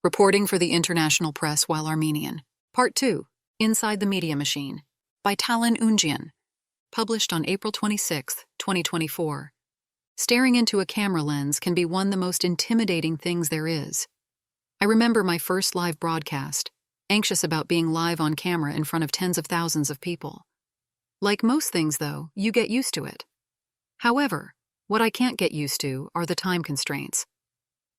Reporting for the International Press while Armenian. Part 2, Inside the Media Machine, by Taline Oundjian, published on April 26, 2024. Staring into a camera lens can be one of the most intimidating things there is. I remember my first live broadcast, anxious about being live on camera in front of tens of thousands of people. Like most things, though, you get used to it. However, what I can't get used to are the time constraints.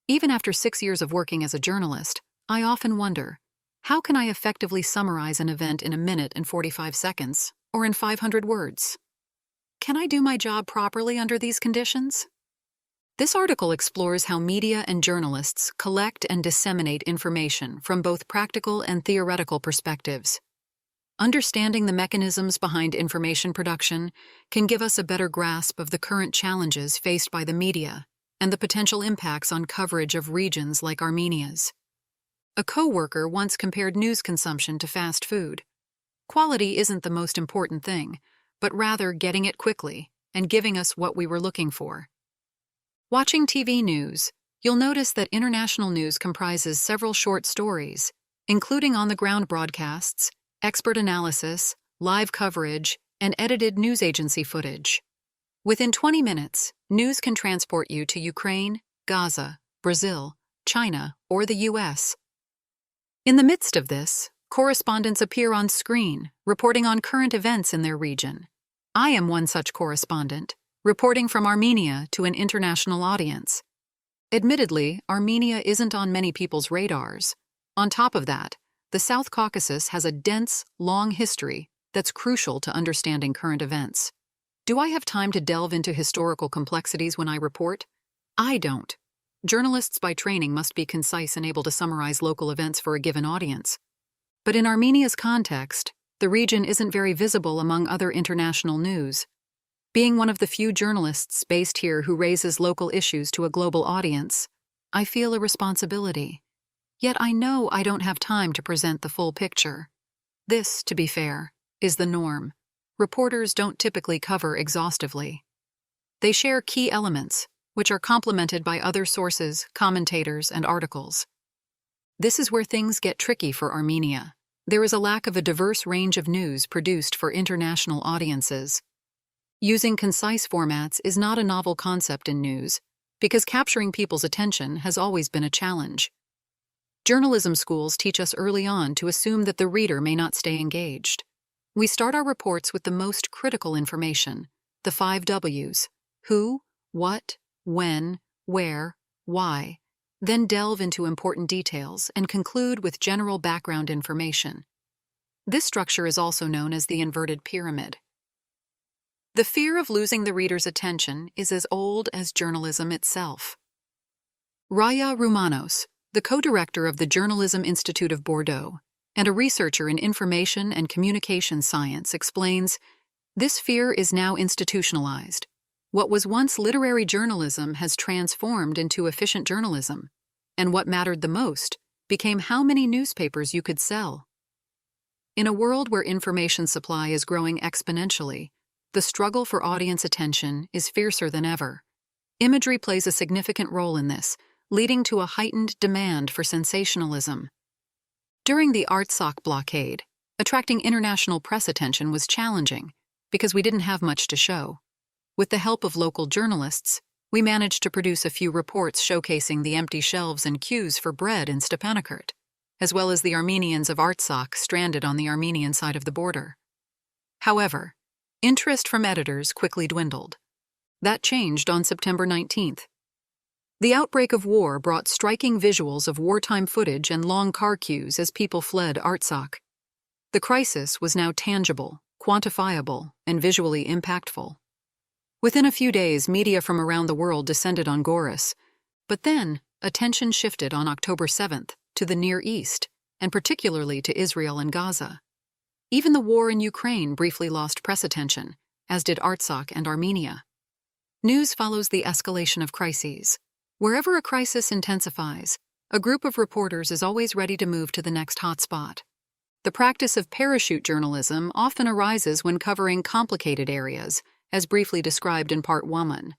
Even after 6 years of working as a journalist, I often wonder, how can I effectively summarize an event in a minute and 45 seconds, or in 500 words? Can I do my job properly under these conditions? This article explores how media and journalists collect and disseminate information from both practical and theoretical perspectives. Understanding the mechanisms behind information production can give us a better grasp of the current challenges faced by the media and the potential impacts on coverage of regions like Armenia's. A co-worker once compared news consumption to fast food. Quality isn't the most important thing, but rather getting it quickly and giving us what we were looking for. Watching TV news, you'll notice that international news comprises several short stories, including on-the-ground broadcasts, expert analysis, live coverage, and edited news agency footage. Within 20 minutes, news can transport you to Ukraine, Gaza, Brazil, China, or the US. In the midst of this, correspondents appear on screen, reporting on current events in their region. I am one such correspondent, reporting from Armenia to an international audience. Admittedly, Armenia isn't on many people's radars. On top of that, the South Caucasus has a dense, long history that's crucial to understanding current events. Do I have time to delve into historical complexities when I report? I don't. Journalists by training must be concise and able to summarize local events for a given audience. But in Armenia's context, the region isn't very visible among other international news. Being one of the few journalists based here who raises local issues to a global audience, I feel a responsibility. Yet I know I don't have time to present the full picture. This, to be fair, is the norm. Reporters don't typically cover exhaustively. They share key elements, which are complemented by other sources, commentators, and articles. This is where things get tricky for Armenia. There is a lack of a diverse range of news produced for international audiences. Using concise formats is not a novel concept in news, because capturing people's attention has always been a challenge. Journalism schools teach us early on to assume that the reader may not stay engaged. We start our reports with the most critical information, the 5 W's: who, what, when, where, why, then delve into important details and conclude with general background information. This structure is also known as the inverted pyramid. The fear of losing the reader's attention is as old as journalism itself. Raya Roumanos, the co-director of the Journalism Institute of Bordeaux, and a researcher in information and communication science, explains, this fear is now institutionalized. What was once literary journalism has transformed into efficient journalism, and what mattered the most became how many newspapers you could sell. In a world where information supply is growing exponentially, the struggle for audience attention is fiercer than ever. Imagery plays a significant role in this, leading to a heightened demand for sensationalism. During the Artsakh blockade, attracting international press attention was challenging because we didn't have much to show. With the help of local journalists, we managed to produce a few reports showcasing the empty shelves and queues for bread in Stepanakert, as well as the Armenians of Artsakh stranded on the Armenian side of the border. However, interest from editors quickly dwindled. That changed on September 19th. The outbreak of war brought striking visuals of wartime footage and long car queues as people fled Artsakh. The crisis was now tangible, quantifiable, and visually impactful. Within a few days, media from around the world descended on Goris, but then attention shifted on October 7th to the Near East, and particularly to Israel and Gaza. Even the war in Ukraine briefly lost press attention, as did Artsakh and Armenia. News follows the escalation of crises. Wherever a crisis intensifies, a group of reporters is always ready to move to the next hotspot. The practice of parachute journalism often arises when covering complicated areas, as briefly described in Part 1.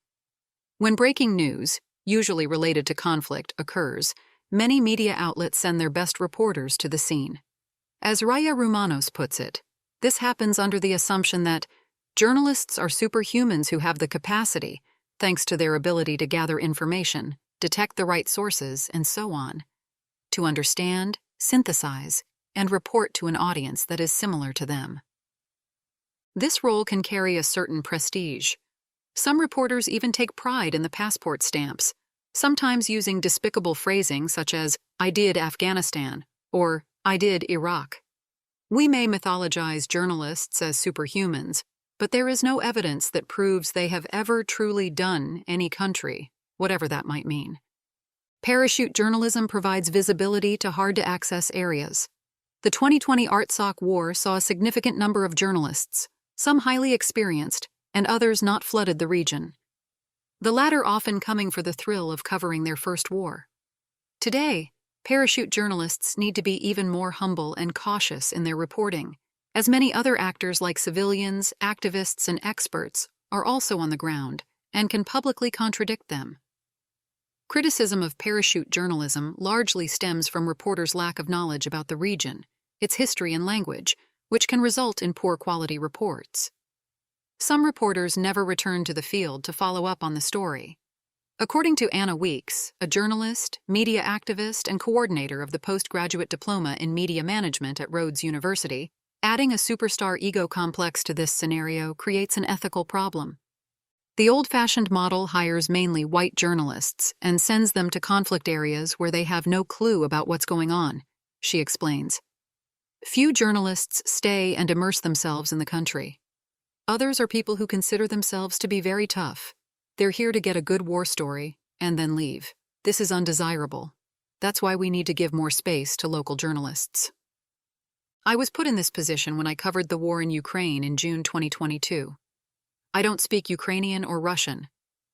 When breaking news, usually related to conflict, occurs, many media outlets send their best reporters to the scene. As Raya Roumanos puts it, this happens under the assumption that journalists are superhumans who have the capacity, thanks to their ability to gather information, detect the right sources, and so on, to understand, synthesize, and report to an audience that is similar to them. This role can carry a certain prestige. Some reporters even take pride in the passport stamps, sometimes using despicable phrasing such as, "I did Afghanistan," or "I did Iraq." We may mythologize journalists as superhumans, but there is no evidence that proves they have ever truly done any country, whatever that might mean. Parachute journalism provides visibility to hard-to-access areas. The 2020 Artsakh War saw a significant number of journalists, some highly experienced, and others not flooded the region. The latter often coming for the thrill of covering their first war. Today, parachute journalists need to be even more humble and cautious in their reporting, as many other actors like civilians, activists, and experts are also on the ground and can publicly contradict them. Criticism of parachute journalism largely stems from reporters' lack of knowledge about the region, its history and language, which can result in poor quality reports. Some reporters never return to the field to follow up on the story. According to Anna Weeks, a journalist, media activist, and coordinator of the postgraduate diploma in media management at Rhodes University, adding a superstar ego complex to this scenario creates an ethical problem. The old-fashioned model hires mainly white journalists and sends them to conflict areas where they have no clue about what's going on, she explains. Few journalists stay and immerse themselves in the country. Others are people who consider themselves to be very tough. They're here to get a good war story and then leave. This is undesirable. That's why we need to give more space to local journalists. I was put in this position when I covered the war in Ukraine in June 2022. I don't speak Ukrainian or Russian,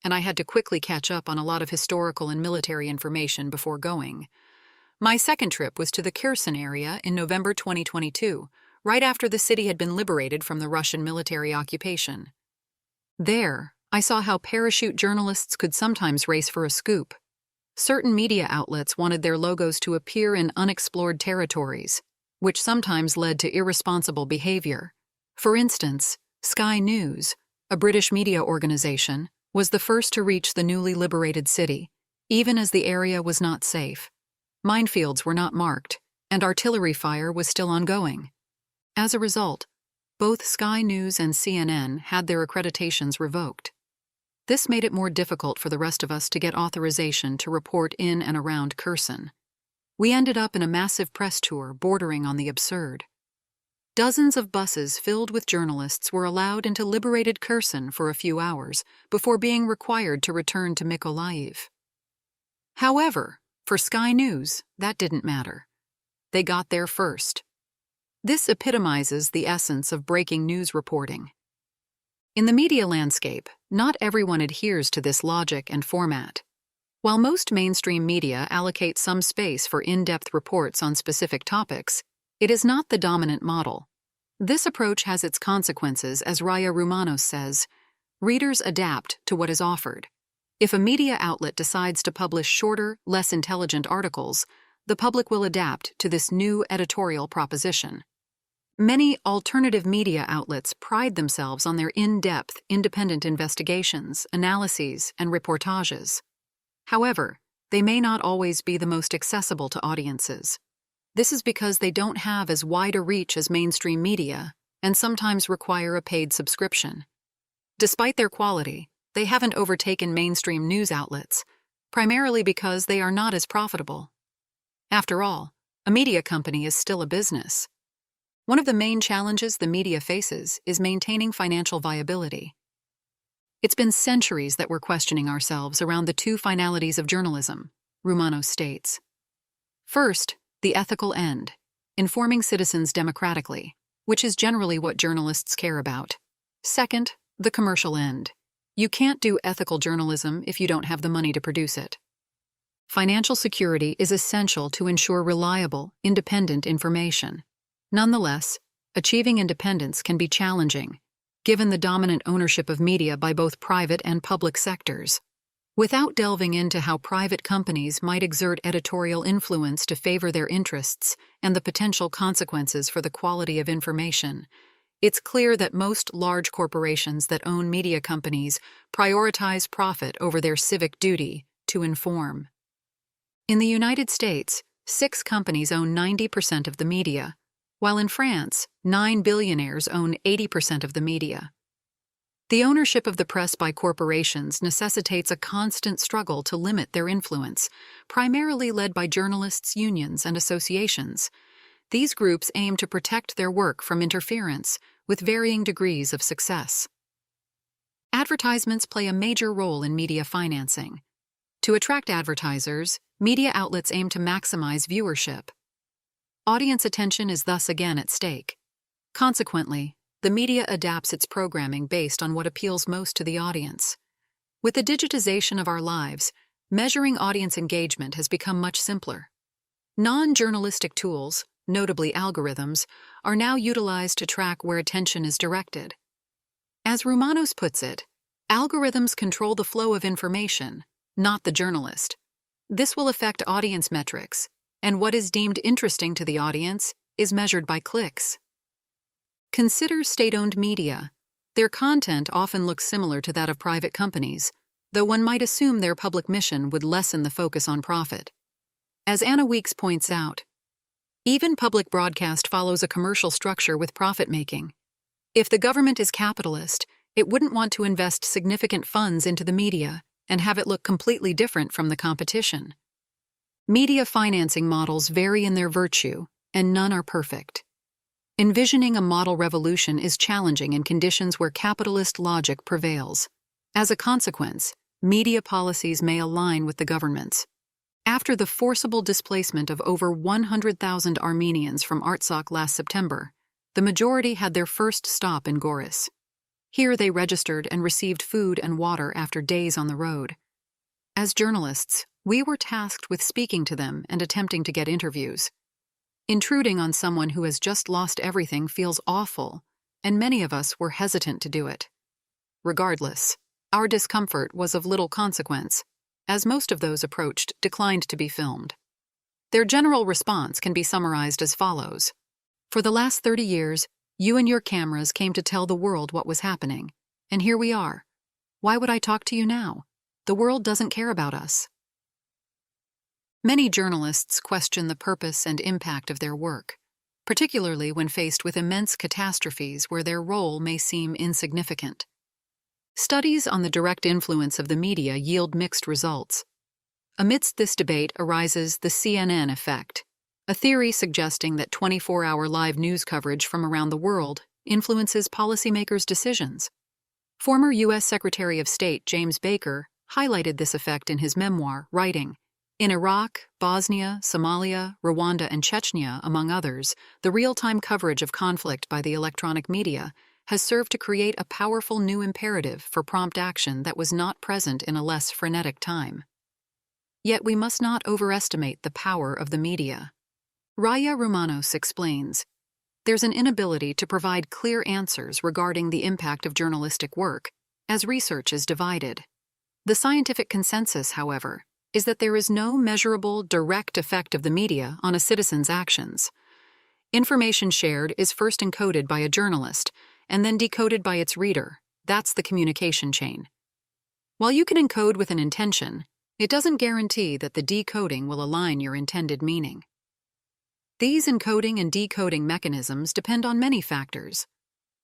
and I had to quickly catch up on a lot of historical and military information before going. My second trip was to the Kherson area in November 2022, right after the city had been liberated from the Russian military occupation. There, I saw how parachute journalists could sometimes race for a scoop. Certain media outlets wanted their logos to appear in unexplored territories, which sometimes led to irresponsible behavior. For instance, Sky News, a British media organization, was the first to reach the newly liberated city, even as the area was not safe. Minefields were not marked, and artillery fire was still ongoing. As a result, both Sky News and CNN had their accreditations revoked. This made it more difficult for the rest of us to get authorization to report in and around Kherson. We ended up in a massive press tour bordering on the absurd. Dozens of buses filled with journalists were allowed into liberated Kherson for a few hours before being required to return to Mykolaiv. However, for Sky News, that didn't matter. They got there first. This epitomizes the essence of breaking news reporting. In the media landscape, not everyone adheres to this logic and format. While most mainstream media allocate some space for in-depth reports on specific topics, it is not the dominant model. This approach has its consequences, as Raya Roumanos says. Readers adapt to what is offered. If a media outlet decides to publish shorter, less intelligent articles, the public will adapt to this new editorial proposition. Many alternative media outlets pride themselves on their in-depth, independent investigations, analyses, and reportages. However, they may not always be the most accessible to audiences. This is because they don't have as wide a reach as mainstream media and sometimes require a paid subscription. Despite their quality, they haven't overtaken mainstream news outlets, primarily because they are not as profitable. After all, a media company is still a business. One of the main challenges the media faces is maintaining financial viability. It's been centuries that we're questioning ourselves around the two finalities of journalism, Roumanos states. First, the ethical end, informing citizens democratically, which is generally what journalists care about. Second, the commercial end. You can't do ethical journalism if you don't have the money to produce it. Financial security is essential to ensure reliable, independent information. Nonetheless, achieving independence can be challenging, given the dominant ownership of media by both private and public sectors. Without delving into how private companies might exert editorial influence to favor their interests and the potential consequences for the quality of information, it's clear that most large corporations that own media companies prioritize profit over their civic duty to inform. In the United States, 6 companies own 90% of the media, while in France, 9 billionaires own 80% of the media. The ownership of the press by corporations necessitates a constant struggle to limit their influence, primarily led by journalists' unions and associations. These groups aim to protect their work from interference, with varying degrees of success. Advertisements play a major role in media financing. To attract advertisers, media outlets aim to maximize viewership. Audience attention is thus again at stake. Consequently, the media adapts its programming based on what appeals most to the audience. With the digitization of our lives, measuring audience engagement has become much simpler. Non-journalistic tools, notably algorithms, are now utilized to track where attention is directed. As Roumanos puts it, algorithms control the flow of information, not the journalist. This will affect audience metrics, and what is deemed interesting to the audience is measured by clicks. Consider state-owned media. Their content often looks similar to that of private companies, though one might assume their public mission would lessen the focus on profit. As Anna Weeks points out, even public broadcast follows a commercial structure with profit-making. If the government is capitalist, it wouldn't want to invest significant funds into the media and have it look completely different from the competition. Media financing models vary in their virtue, and none are perfect. Envisioning a model revolution is challenging in conditions where capitalist logic prevails. As a consequence, media policies may align with the government's. After the forcible displacement of over 100,000 Armenians from Artsakh last September, the majority had their first stop in Goris. Here they registered and received food and water after days on the road. As journalists, we were tasked with speaking to them and attempting to get interviews. Intruding on someone who has just lost everything feels awful, and many of us were hesitant to do it. Regardless, our discomfort was of little consequence, as most of those approached declined to be filmed. Their general response can be summarized as follows. For the last 30 years, you and your cameras came to tell the world what was happening, and here we are. Why would I talk to you now? The world doesn't care about us. Many journalists question the purpose and impact of their work, particularly when faced with immense catastrophes where their role may seem insignificant. Studies on the direct influence of the media yield mixed results. Amidst this debate arises the CNN effect, a theory suggesting that 24-hour live news coverage from around the world influences policymakers' decisions. Former U.S. Secretary of State James Baker highlighted this effect in his memoir, writing, "In Iraq, Bosnia, Somalia, Rwanda, and Chechnya, among others, the real-time coverage of conflict by the electronic media has served to create a powerful new imperative for prompt action that was not present in a less frenetic time." Yet we must not overestimate the power of the media. Raya Roumanos explains, "There's an inability to provide clear answers regarding the impact of journalistic work, as research is divided. The scientific consensus, however, is that there is no measurable, direct effect of the media on a citizen's actions. Information shared is first encoded by a journalist, and then decoded by its reader. That's the communication chain. While you can encode with an intention, it doesn't guarantee that the decoding will align your intended meaning. These encoding and decoding mechanisms depend on many factors: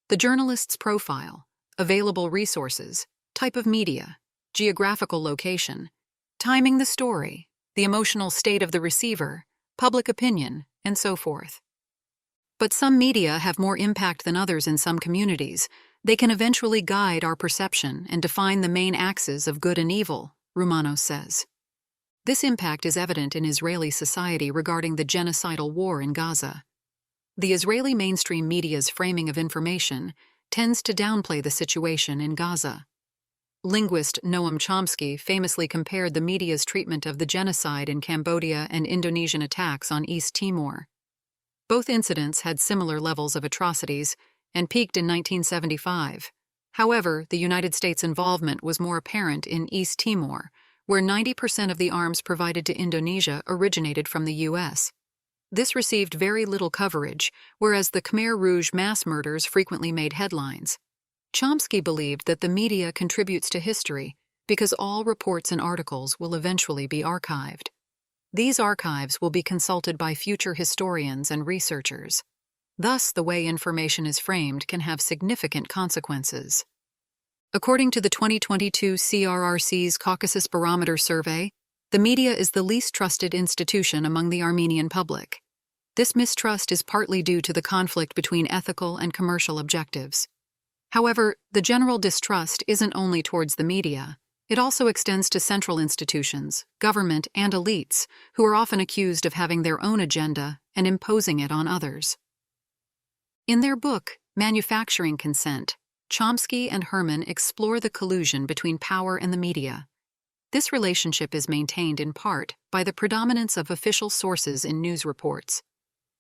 the journalist's profile, available resources, type of media, geographical location, timing the story, the emotional state of the receiver, public opinion, and so forth. But some media have more impact than others in some communities. They can eventually guide our perception and define the main axes of good and evil, Roumanos says. This impact is evident in Israeli society regarding the genocidal war in Gaza. The Israeli mainstream media's framing of information tends to downplay the situation in Gaza. Linguist Noam Chomsky famously compared the media's treatment of the genocide in Cambodia and Indonesian attacks on East Timor. Both incidents had similar levels of atrocities and peaked in 1975. However, the United States' involvement was more apparent in East Timor, where 90% of the arms provided to Indonesia originated from the U.S. This received very little coverage, whereas the Khmer Rouge mass murders frequently made headlines. Chomsky believed that the media contributes to history because all reports and articles will eventually be archived. These archives will be consulted by future historians and researchers. Thus, the way information is framed can have significant consequences. According to the 2022 CRRC's Caucasus Barometer survey, the media is the least trusted institution among the Armenian public. This mistrust is partly due to the conflict between ethical and commercial objectives. However, the general distrust isn't only towards the media. It also extends to central institutions, government, and elites, who are often accused of having their own agenda and imposing it on others. In their book, Manufacturing Consent, Chomsky and Herman explore the collusion between power and the media. This relationship is maintained in part by the predominance of official sources in news reports.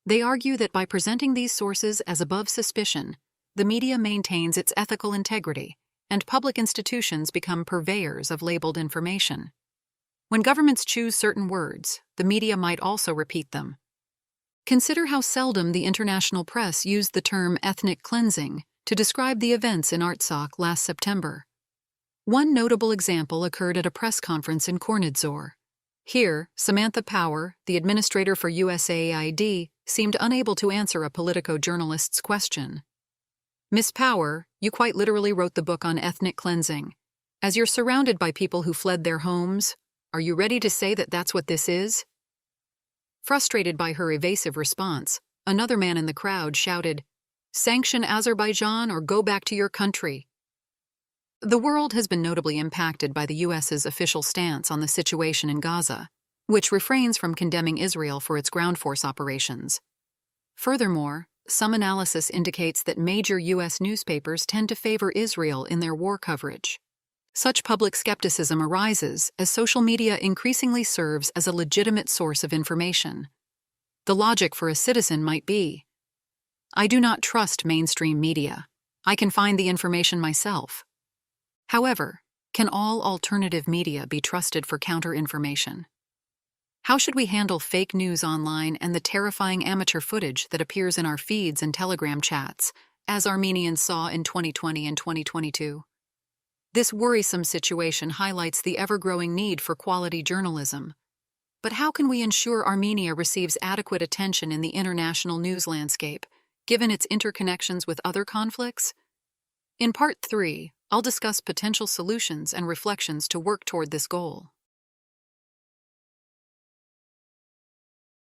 They argue that by presenting these sources as above suspicion, the media maintains its ethical integrity, and public institutions become purveyors of labeled information. When governments choose certain words, the media might also repeat them. Consider how seldom the international press used the term ethnic cleansing to describe the events in Artsakh last September. One notable example occurred at a press conference in Kornidzor. Here, Samantha Power, the administrator for USAID, seemed unable to answer a Politico journalist's question. Miss Power, you quite literally wrote the book on ethnic cleansing. As you're surrounded by people who fled their homes, are you ready to say that that's what this is? Frustrated by her evasive response, another man in the crowd shouted, "Sanction Azerbaijan or go back to your country." The world has been notably impacted by the U.S.'s official stance on the situation in Gaza, which refrains from condemning Israel for its ground force operations. Furthermore, some analysis indicates that major U.S. newspapers tend to favor Israel in their war coverage. Such public skepticism arises as social media increasingly serves as a legitimate source of information. The logic for a citizen might be, I do not trust mainstream media. I can find the information myself. However, can all alternative media be trusted for counter-information? How should we handle fake news online and the terrifying amateur footage that appears in our feeds and Telegram chats, as Armenians saw in 2020 and 2022? This worrisome situation highlights the ever-growing need for quality journalism. But how can we ensure Armenia receives adequate attention in the international news landscape, given its interconnections with other conflicts? In Part 3, I'll discuss potential solutions and reflections to work toward this goal.